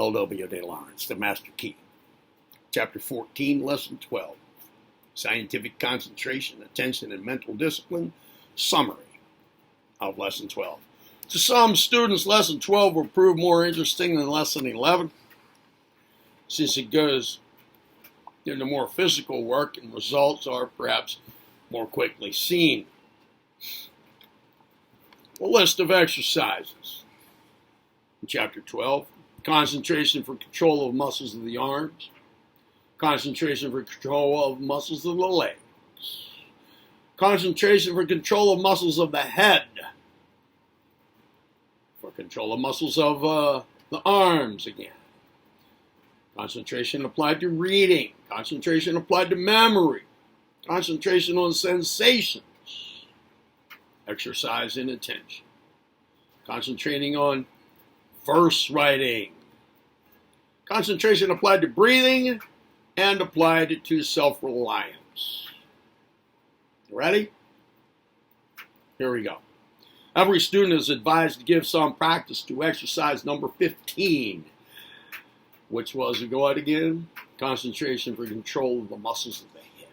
L.W. de Laurence, The Master Key. Chapter 14, Lesson 12. Scientific Concentration, Attention, and Mental Discipline. Summary of Lesson 12. To some students, Lesson 12 will prove more interesting than Lesson 11, since it goes into more physical work and results are perhaps more quickly seen. A list of exercises. In Chapter 12, concentration for control of muscles of the arms, concentration for control of muscles of the legs, concentration for control of muscles of the head, for control of muscles of the arms again, concentration applied to reading, concentration applied to memory, concentration on sensations, exercise in attention, concentrating on verse writing, concentration applied to breathing, and applied to self-reliance. Ready? Here we go. Every student is advised to give some practice to exercise number 15, which was, go out again, concentration for control of the muscles of the head.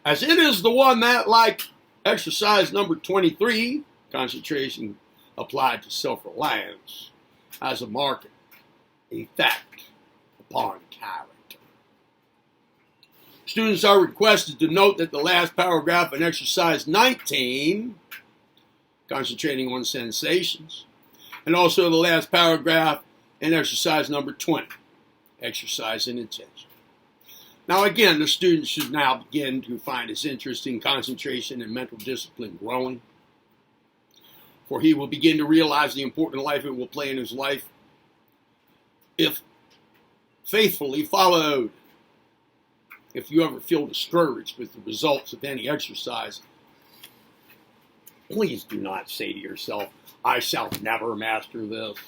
As it is the one that, like exercise number 23, concentration applied to self-reliance, has a marked effect upon character. Students are requested to note that the last paragraph in exercise 19, concentrating on sensations, and also the last paragraph in exercise number 20, exercise in attention. Now again, the student should now begin to find his interest in concentration and mental discipline growing, for he will begin to realize the important life it will play in his life if faithfully followed. If you ever feel discouraged with the results of any exercise, please do not say to yourself, I shall never master this.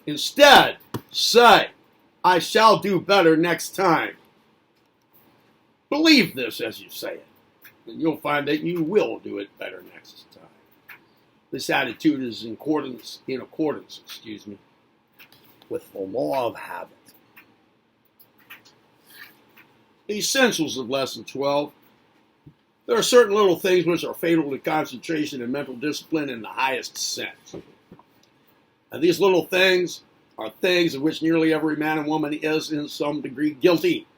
Instead, say, I shall do better next time. Believe this as you say it, and you'll find that you will do it better next time. This attitude is in accordance with the law of habit. The essentials of Lesson 12. There are certain little things which are fatal to concentration and mental discipline in the highest sense. And these little things are things of which nearly every man and woman is in some degree guilty.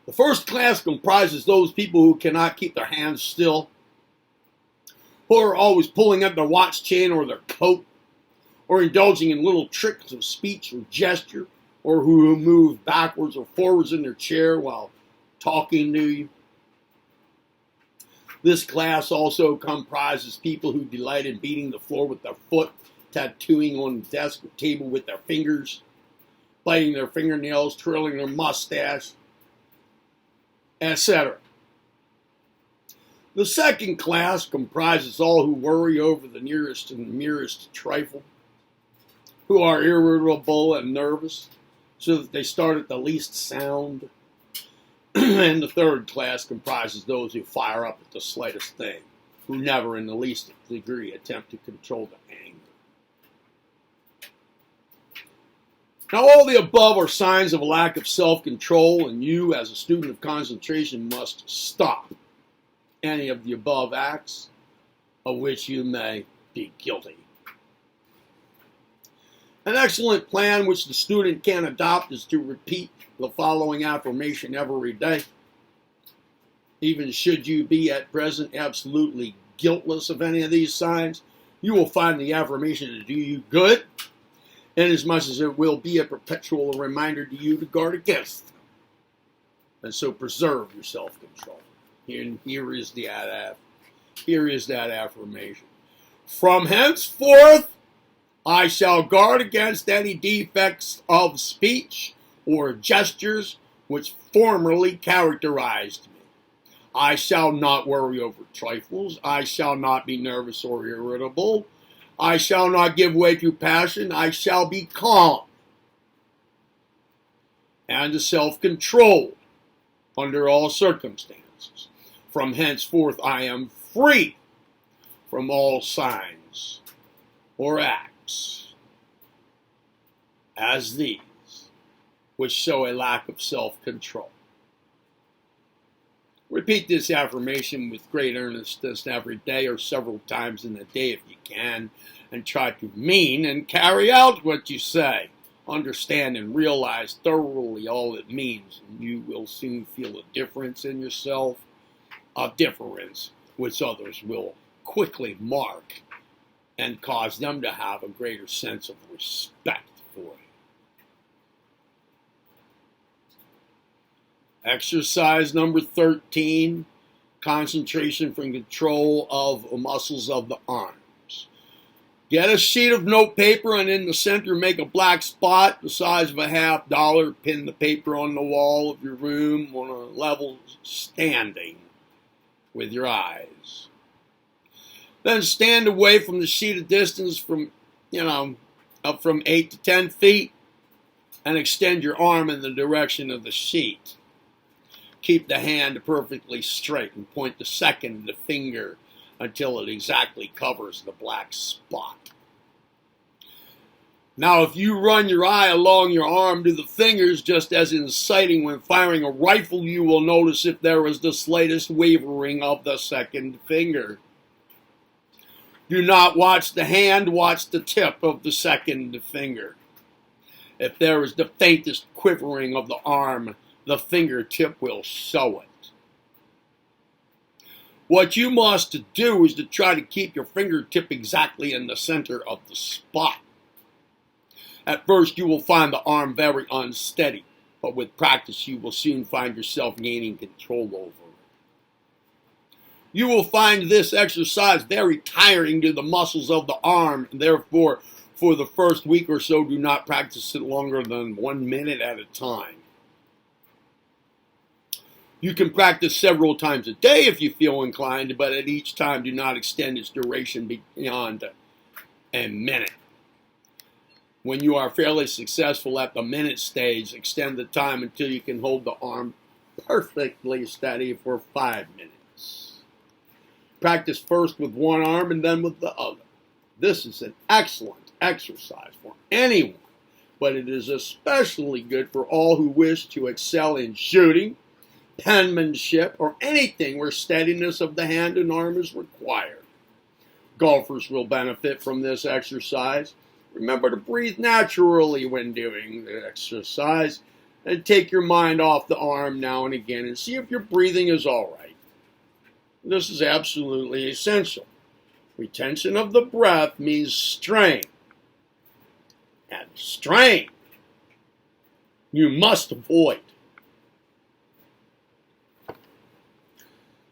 The first class comprises those people who cannot keep their hands still, who are always pulling up their watch chain or their coat, or indulging in little tricks of speech or gesture, or who move backwards or forwards in their chair while talking to you. This class also comprises people who delight in beating the floor with their foot, tattooing on the desk or table with their fingers, biting their fingernails, twirling their mustache, etc. The second class comprises all who worry over the nearest and merest trifle, who are irritable and nervous, so that they start at the least sound. And the third class comprises those who fire up at the slightest thing, who never in the least degree attempt to control their anger. Now, all the above are signs of a lack of self-control, and you, as a student of concentration, must stop any of the above acts of which you may be guilty. An excellent plan which the student can adopt is to repeat the following affirmation every day. Even should you be at present absolutely guiltless of any of these signs, you will find the affirmation to do you good, inasmuch as it will be a perpetual reminder to you to guard against them. And so preserve your self-control. Here is that affirmation. From henceforth, I shall guard against any defects of speech or gestures which formerly characterized me. I shall not worry over trifles. I shall not be nervous or irritable. I shall not give way to passion. I shall be calm and self-controlled under all circumstances. From henceforth I am free from all signs or acts as these, which show a lack of self-control. Repeat this affirmation with great earnestness every day or several times in the day if you can, and try to mean and carry out what you say. Understand and realize thoroughly all it means, and you will soon feel a difference in yourself, a difference which others will quickly mark and cause them to have a greater sense of respect for you. Exercise number 13, concentration from control of the muscles of the arms. Get a sheet of note paper and in the center make a black spot the size of a $50. Pin the paper on the wall of your room on a level standing with your eyes. Then stand away from the sheet a distance from, up from 8 to 10 feet and extend your arm in the direction of the sheet. Keep the hand perfectly straight and point the second finger until it exactly covers the black spot. Now, if you run your eye along your arm to the fingers, just as in sighting when firing a rifle, you will notice if there is the slightest wavering of the second finger. Do not watch the hand, watch the tip of the second finger. If there is the faintest quivering of the arm, the fingertip will show it. What you must do is to try to keep your fingertip exactly in the center of the spot. At first, you will find the arm very unsteady, but with practice, you will soon find yourself gaining control over it. You will find this exercise very tiring to the muscles of the arm, and therefore, for the first week or so, do not practice it longer than 1 minute at a time. You can practice several times a day if you feel inclined, but at each time do not extend its duration beyond a minute. When you are fairly successful at the minute stage, extend the time until you can hold the arm perfectly steady for 5 minutes. Practice first with one arm and then with the other. This is an excellent exercise for anyone, but it is especially good for all who wish to excel in shooting, penmanship, or anything where steadiness of the hand and arm is required. Golfers will benefit from this exercise. Remember to breathe naturally when doing the exercise and take your mind off the arm now and again and see if your breathing is all right. This is absolutely essential. Retention of the breath means strain. And strain you must avoid.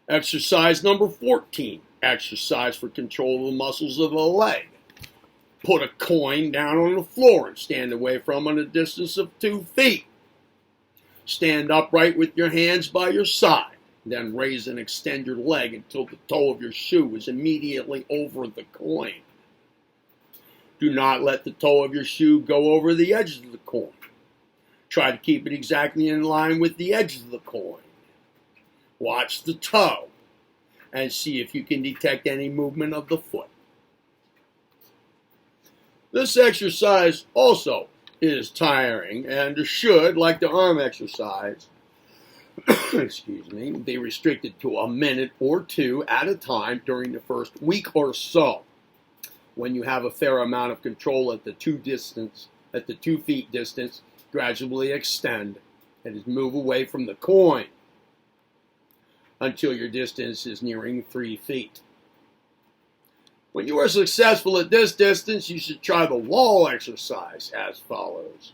Exercise number 14, exercise for control of the muscles of the leg. Put a coin down on the floor and stand away from it a distance of 2 feet. Stand upright with your hands by your side. Then raise and extend your leg until the toe of your shoe is immediately over the coin. Do not let the toe of your shoe go over the edge of the coin. Try to keep it exactly in line with the edge of the coin. Watch the toe and see if you can detect any movement of the foot. This exercise also is tiring and should, like the arm exercise, be restricted to a minute or two at a time during the first week or so. When you have a fair amount of control at the 2 feet distance, gradually extend and move away from the coin until your distance is nearing 3 feet. When you are successful at this distance, you should try the wall exercise as follows.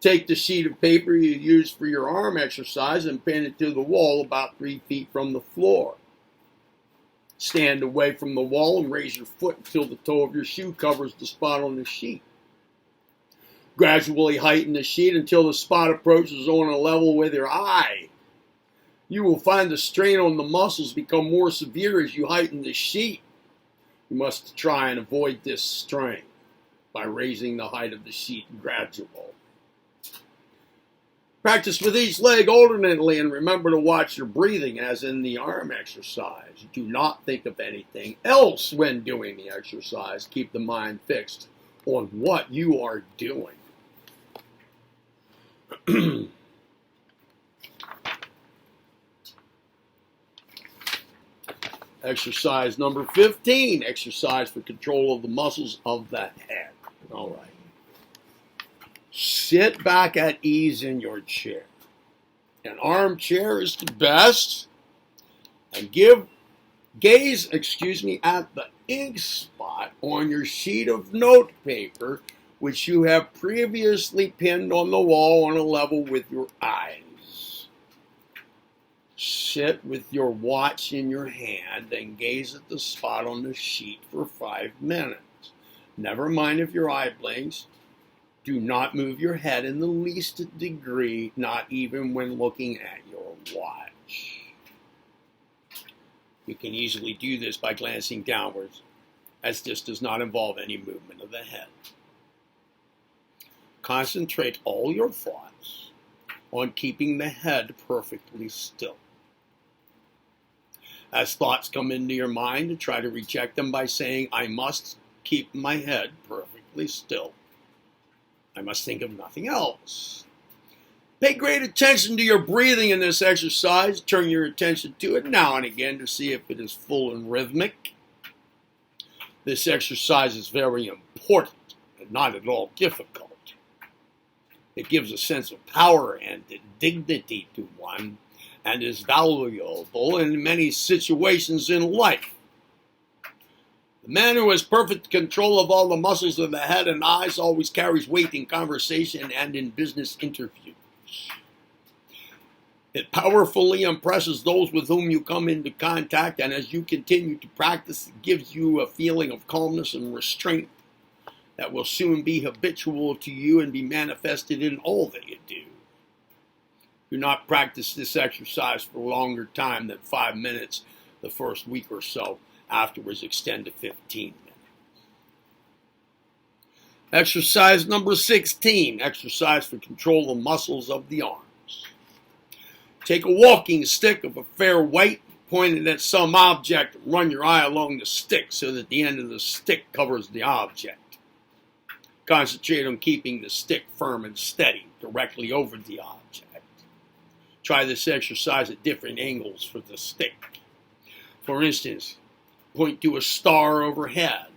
Take the sheet of paper you used for your arm exercise and pin it to the wall about 3 feet from the floor. Stand away from the wall and raise your foot until the toe of your shoe covers the spot on the sheet. Gradually heighten the sheet until the spot approaches on a level with your eye. You will find the strain on the muscles become more severe as you heighten the sheet. You must try and avoid this strain by raising the height of the sheet gradually. Practice with each leg alternately and remember to watch your breathing as in the arm exercise. Do not think of anything else when doing the exercise. Keep the mind fixed on what you are doing. Exercise number 15, exercise for control of the muscles of the head. All right. Sit back at ease in your chair. An armchair is the best. And gaze at the ink spot on your sheet of notepaper, which you have previously pinned on the wall on a level with your eyes. Sit with your watch in your hand and gaze at the spot on the sheet for 5 minutes. Never mind if your eye blinks. Do not move your head in the least degree, not even when looking at your watch. You can easily do this by glancing downwards, as this does not involve any movement of the head. Concentrate all your thoughts on keeping the head perfectly still. As thoughts come into your mind, try to reject them by saying, I must keep my head perfectly still. I must think of nothing else. Pay great attention to your breathing in this exercise. Turn your attention to it now and again to see if it is full and rhythmic. This exercise is very important and not at all difficult. It gives a sense of power and dignity to one and is valuable in many situations in life. The man who has perfect control of all the muscles of the head and eyes always carries weight in conversation and in business interviews. It powerfully impresses those with whom you come into contact, and as you continue to practice, it gives you a feeling of calmness and restraint that will soon be habitual to you and be manifested in all that you do. Do not practice this exercise for a longer time than 5 minutes the first week or so. Afterwards, extend to 15 minutes. Exercise number 16, exercise for control of muscles of the arms. Take a walking stick of a fair weight, point it at some object, and run your eye along the stick so that the end of the stick covers the object. Concentrate on keeping the stick firm and steady directly over the object. Try this exercise at different angles for the stick. For instance, point to a star overhead,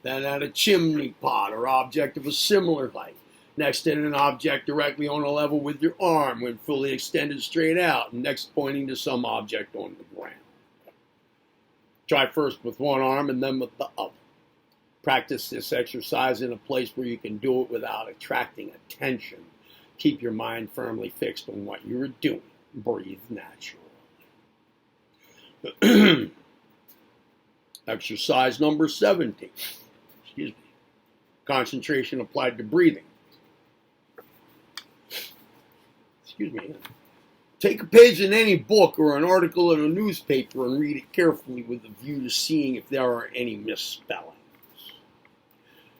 then at a chimney pot or object of a similar height. Next, at an object directly on a level with your arm when fully extended straight out. And next, pointing to some object on the ground. Try first with one arm and then with the other. Practice this exercise in a place where you can do it without attracting attention. Keep your mind firmly fixed on what you are doing. Breathe naturally. Exercise number 17. Concentration applied to breathing. Take a page in any book or an article in a newspaper and read it carefully with a view to seeing if there are any misspellings.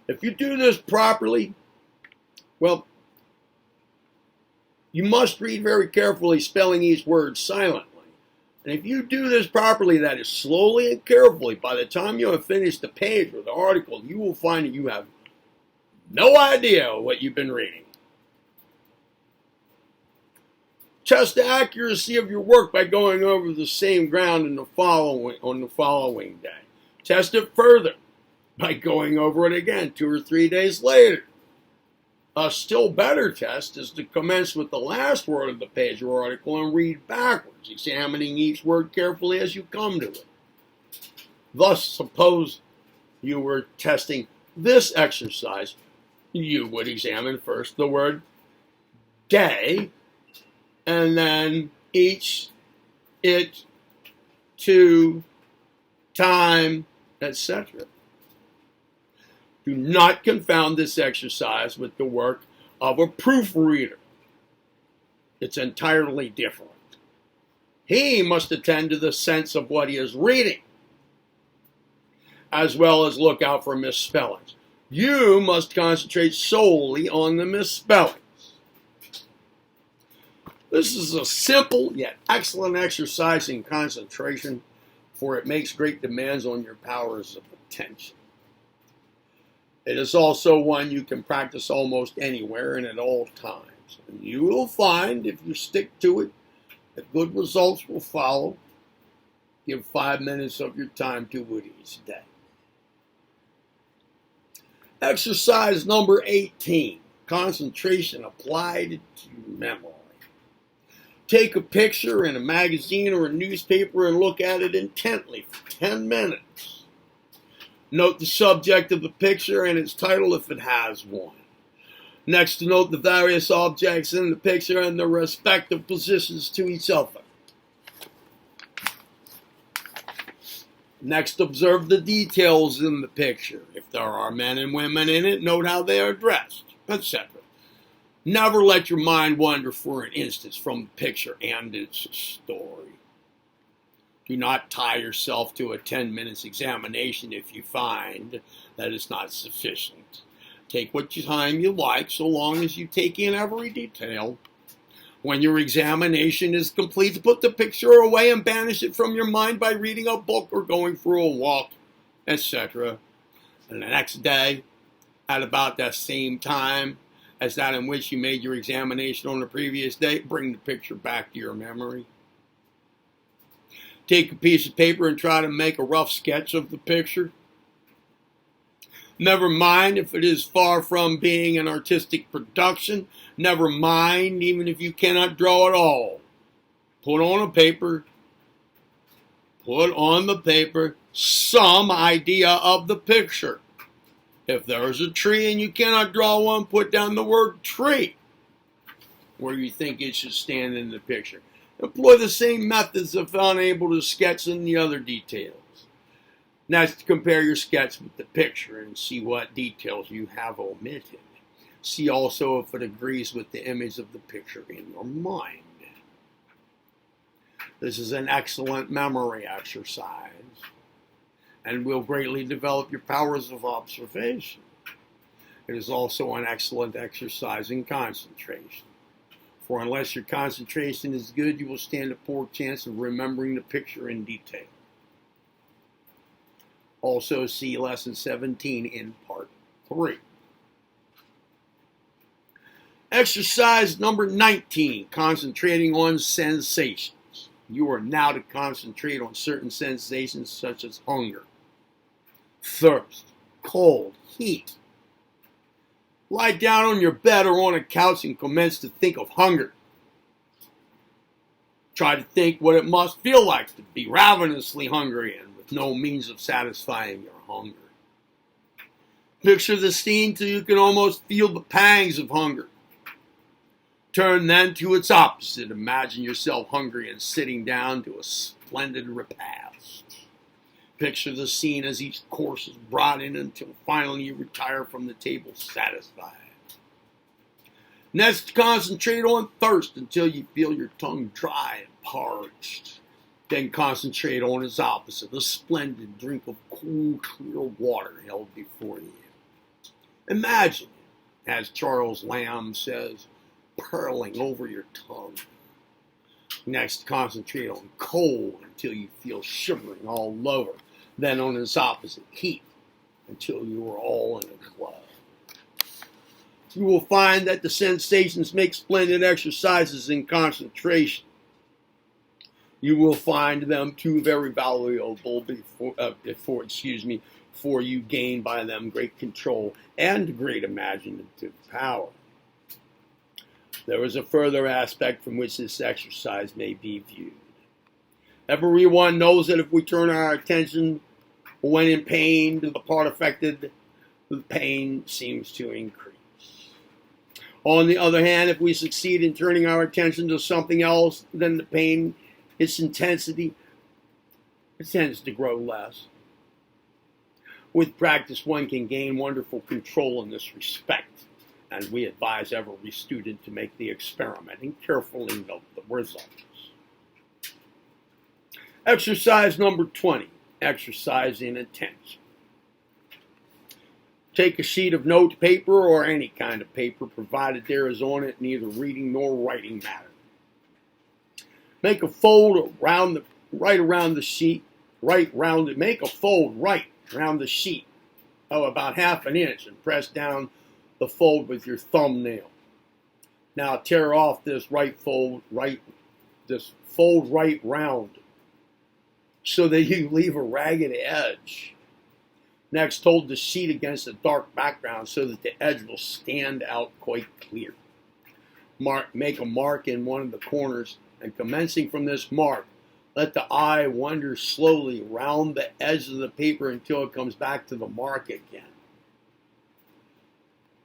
If you do this properly, well, you must read very carefully, spelling each word silently. And if you do this properly, that is slowly and carefully, by the time you have finished the page or the article, you will find that you have no idea what you've been reading. Test the accuracy of your work by going over the same ground on the following day. Test it further by going over it again 2 or 3 days later. A still better test is to commence with the last word of the page or article and read backwards, examining each word carefully as you come to it. Thus, suppose you were testing this exercise, you would examine first the word day, and then each, it, to, time, etc. Do not confound this exercise with the work of a proofreader. It's entirely different. He must attend to the sense of what he is reading, as well as look out for misspellings. You must concentrate solely on the misspellings. This is a simple yet excellent exercise in concentration, for it makes great demands on your powers of attention. It is also one you can practice almost anywhere and at all times. And you will find, if you stick to it, that good results will follow. Give 5 minutes of your time to it each day. Exercise number 18, concentration applied to memory. Take a picture in a magazine or a newspaper and look at it intently for 10 minutes. Note the subject of the picture and its title if it has one. Next, note the various objects in the picture and their respective positions to each other. Next, observe the details in the picture. If there are men and women in it, note how they are dressed, etc. Never let your mind wander for an instant from the picture and its story. Do not tie yourself to a 10 minutes examination if you find that it's not sufficient. Take what time you like, so long as you take in every detail. When your examination is complete, put the picture away and banish it from your mind by reading a book or going for a walk, etc. And the next day, at about that same time as that in which you made your examination on the previous day, bring the picture back to your memory. Take a piece of paper and try to make a rough sketch of the picture. Never mind if it is far from being an artistic production. Never mind even if you cannot draw at all. Put on the paper some idea of the picture. If there is a tree and you cannot draw one, put down the word tree where you think it should stand in the picture. Employ the same methods if unable to sketch in the other details. Next, compare your sketch with the picture and see what details you have omitted. See also if it agrees with the image of the picture in your mind. This is an excellent memory exercise and will greatly develop your powers of observation. It is also an excellent exercise in concentration. For unless your concentration is good, you will stand a poor chance of remembering the picture in detail. Also see Lesson 17 in Part 3. Exercise number 19, concentrating on sensations. You are now to concentrate on certain sensations such as hunger, thirst, cold, heat. Lie down on your bed or on a couch and commence to think of hunger. Try to think what it must feel like to be ravenously hungry and with no means of satisfying your hunger. Picture the scene till you can almost feel the pangs of hunger. Turn then to its opposite. Imagine yourself hungry and sitting down to a splendid repast. Picture the scene as each course is brought in until finally you retire from the table satisfied. Next, concentrate on thirst until you feel your tongue dry and parched. Then concentrate on its opposite, a splendid drink of cool, clear water held before you. Imagine, as Charles Lamb says, purling over your tongue. Next, concentrate on cold until you feel shivering all over. Then on its opposite, heat, until you are all in a glow. You will find that the sensations make splendid exercises in concentration. You will find them too very valuable for you gain by them great control and great imaginative power. There is a further aspect from which this exercise may be viewed. Everyone knows that if we turn our attention when in pain to the part affected, the pain seems to increase. On the other hand, if we succeed in turning our attention to something else, then the pain, its intensity, it tends to grow less. With practice, one can gain wonderful control in this respect, and we advise every student to make the experiment and carefully note the results. Exercise number 20, exercise in attention. Take a sheet of note paper or any kind of paper, provided there is on it neither reading nor writing matter. Make a fold right around the sheet, make a fold right around the sheet of about 1/2 inch and press down the fold with your thumbnail. Now tear off this fold right round so that you leave a ragged edge. Next, hold the sheet against a dark background so that the edge will stand out quite clear. Make a mark in one of the corners, and commencing from this mark, let the eye wander slowly round the edge of the paper until it comes back to the mark again.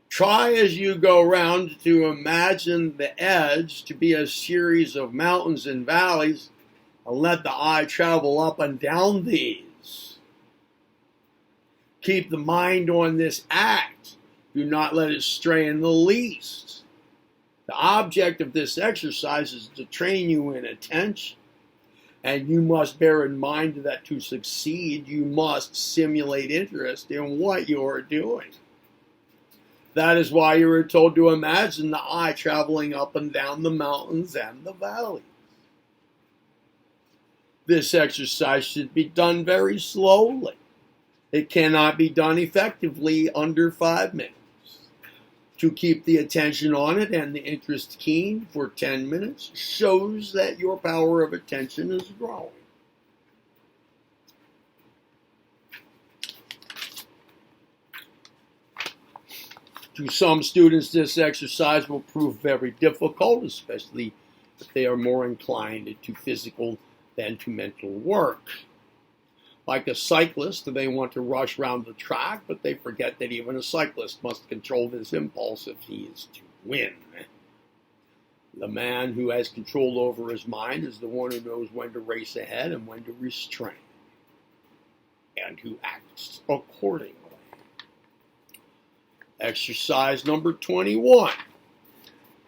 Try as you go round to imagine the edge to be a series of mountains and valleys, and let the eye travel up and down these. Keep the mind on this act. Do not let it stray in the least. The object of this exercise is to train you in attention. And you must bear in mind that to succeed, you must simulate interest in what you are doing. That is why you are told to imagine the eye traveling up and down the mountains and the valleys. This exercise should be done very slowly. It cannot be done effectively under 5 minutes. To keep the attention on it and the interest keen for 10 minutes shows that your power of attention is growing. To some students, this exercise will prove very difficult, especially if they are more inclined to physical than to mental work. Like a cyclist, they want to rush round the track, but they forget that even a cyclist must control his impulse if he is to win. The man who has control over his mind is the one who knows when to race ahead and when to restrain, and who acts accordingly. Exercise number 21,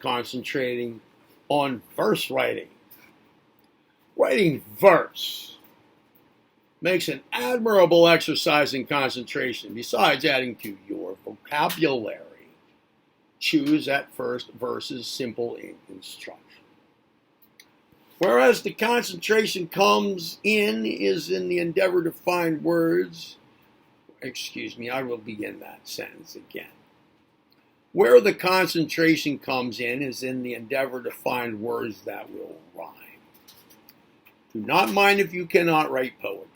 concentrating on verse writing. Writing verse makes an admirable exercise in concentration, besides adding to your vocabulary. Choose at first verses simple in construction. Whereas the concentration comes in is in the endeavor to find words. I will begin that sentence again. Where the concentration comes in is in the endeavor to find words that will rhyme. Do not mind if you cannot write poetry.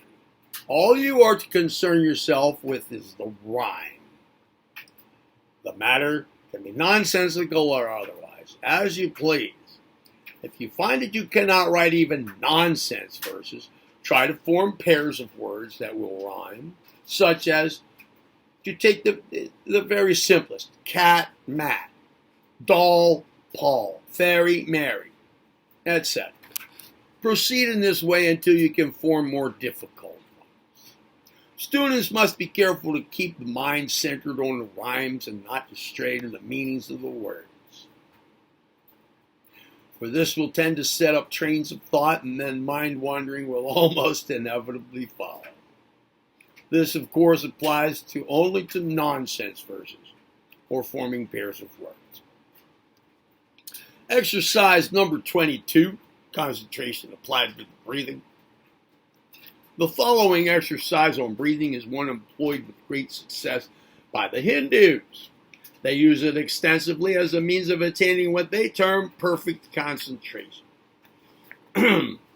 All you are to concern yourself with is the rhyme. The matter can be nonsensical or otherwise, as you please. If you find that you cannot write even nonsense verses, try to form pairs of words that will rhyme, such as, to take the very simplest, cat, Matt, doll, Paul, fairy, Mary, etc. Proceed in this way until you can form more difficult ones. Students must be careful to keep the mind centered on the rhymes and not to stray to the meanings of the words. For this will tend to set up trains of thought, and then mind wandering will almost inevitably follow. This, of course, applies only to nonsense verses or forming pairs of words. Exercise number 22, concentration applied to the breathing. The following exercise on breathing is one employed with great success by the Hindus. They use it extensively as a means of attaining what they term perfect concentration.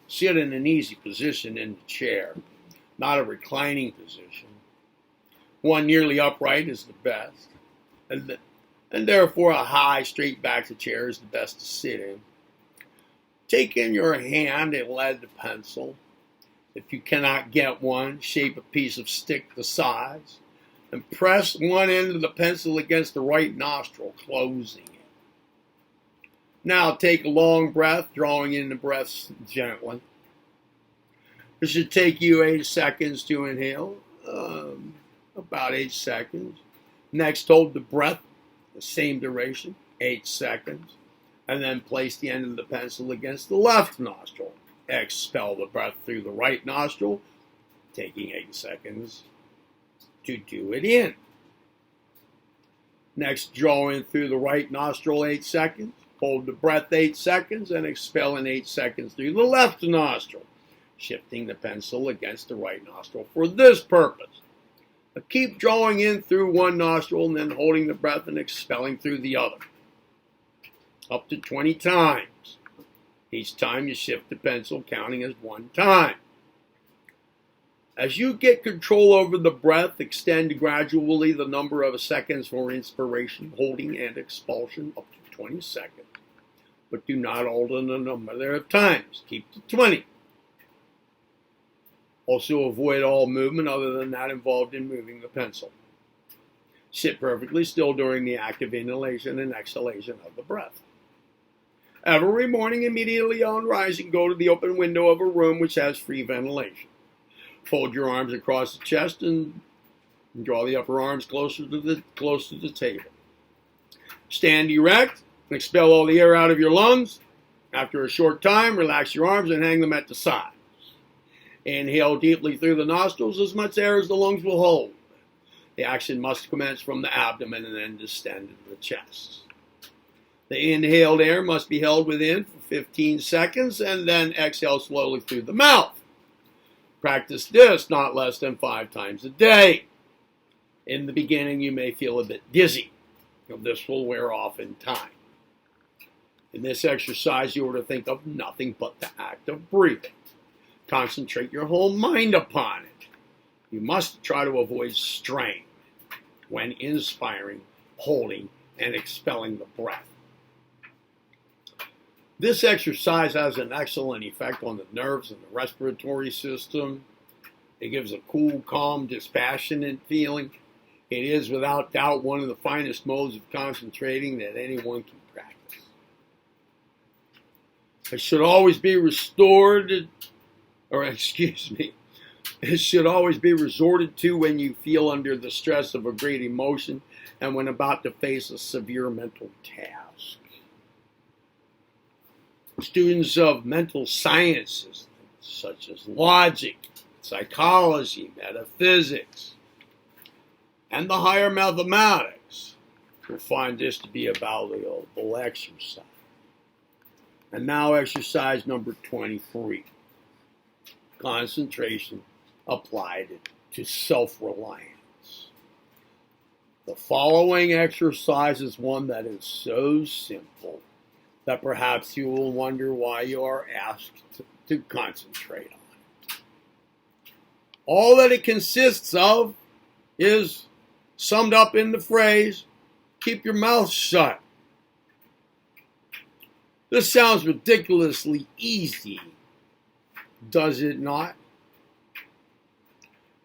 Sit in an easy position in the chair, not a reclining position. One nearly upright is the best, and therefore a high, straight-backed chair is the best to sit in. Take in your hand a lead pencil. If you cannot get one, shape a piece of stick the size, and press one end of the pencil against the right nostril, closing it. Now take a long breath, drawing in the breath gently. It should take you 8 seconds to inhale, about 8 seconds. Next, hold the breath, the same duration, 8 seconds, and then place the end of the pencil against the left nostril. Expel the breath through the right nostril, taking 8 seconds to do it in. Next, draw in through the right nostril 8 seconds, Hold the breath 8 seconds and expel in 8 seconds through the left nostril, shifting the pencil against the right nostril for this purpose. But keep drawing in through one nostril and then holding the breath and expelling through the other. Up to 20 times. Each time you shift the pencil, counting as one time. As you get control over the breath, extend gradually the number of seconds for inspiration, holding, and expulsion up to 20 seconds. But do not alter the number of times. Keep to 20. Also avoid all movement other than that involved in moving the pencil. Sit perfectly still during the active inhalation and exhalation of the breath. Every morning, immediately on rising, go to the open window of a room which has free ventilation. Fold your arms across the chest and draw the upper arms closer to the table. Stand erect, expel all the air out of your lungs. After a short time, relax your arms and hang them at the sides. Inhale deeply through the nostrils as much air as the lungs will hold. The action must commence from the abdomen and then descend to the chest. The inhaled air must be held within for 15 seconds and then exhale slowly through the mouth. Practice this not less than 5 times a day. In the beginning, you may feel a bit dizzy. This will wear off in time. In this exercise, you are to think of nothing but the act of breathing. Concentrate your whole mind upon it. You must try to avoid strain when inspiring, holding, and expelling the breath. This exercise has an excellent effect on the nerves and the respiratory system. It gives a cool, calm, dispassionate feeling. It is without doubt one of the finest modes of concentrating that anyone can practice. It should always be resorted to when you feel under the stress of a great emotion and when about to face a severe mental task. Students of mental sciences, such as logic, psychology, metaphysics, and the higher mathematics, will find this to be a valuable exercise. And now exercise number 23. Concentration applied to self-reliance. The following exercise is one that is so simple that perhaps you will wonder why you are asked to concentrate on it. All that it consists of is summed up in the phrase, keep your mouth shut. This sounds ridiculously easy, does it not?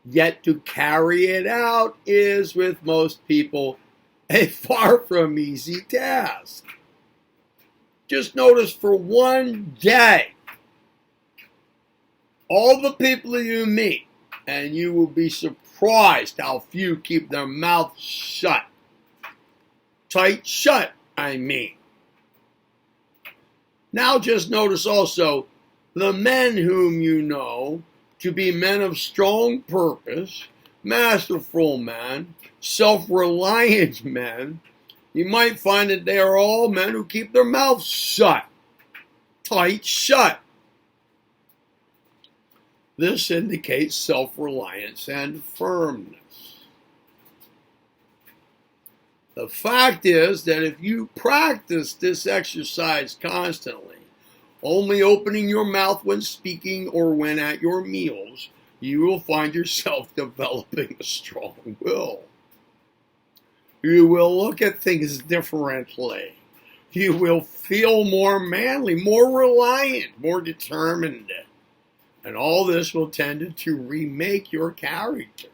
Yet to carry it out is, with most people, a far from easy task. Just notice for one day all the people you meet, and you will be surprised how few keep their mouths shut. Tight shut, I mean. Now just notice also the men whom you know to be men of strong purpose, masterful men, self-reliant men. You might find that they are all men who keep their mouths shut, tight shut. This indicates self-reliance and firmness. The fact is that if you practice this exercise constantly, only opening your mouth when speaking or when at your meals, you will find yourself developing a strong will. You will look at things differently. You will feel more manly, more reliant, more determined. And all this will tend to remake your character.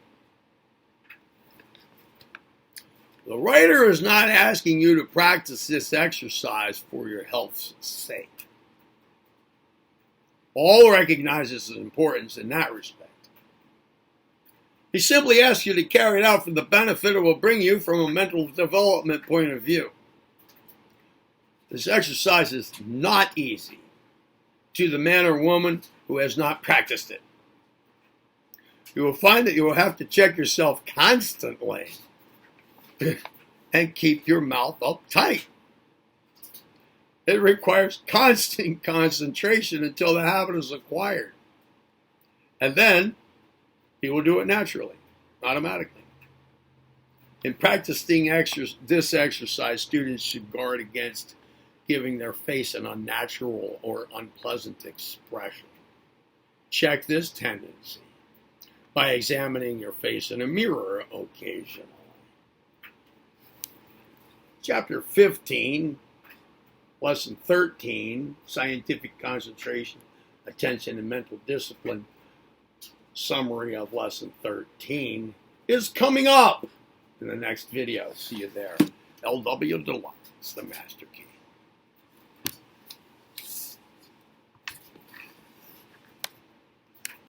The writer is not asking you to practice this exercise for your health's sake. All recognize its importance in that respect. He simply asks you to carry it out for the benefit it will bring you from a mental development point of view. This exercise is not easy to the man or woman who has not practiced it. You will find that you will have to check yourself constantly and keep your mouth up tight. It requires constant concentration until the habit is acquired. And then he will do it naturally, automatically. In practicing this exercise, students should guard against giving their face an unnatural or unpleasant expression. Check this tendency by examining your face in a mirror occasionally. Chapter 15, Lesson 13, Scientific Concentration, Attention, and Mental Discipline, summary of Lesson 13, is coming up in the next video. See you there. L.W. Deluxe, the Master Key.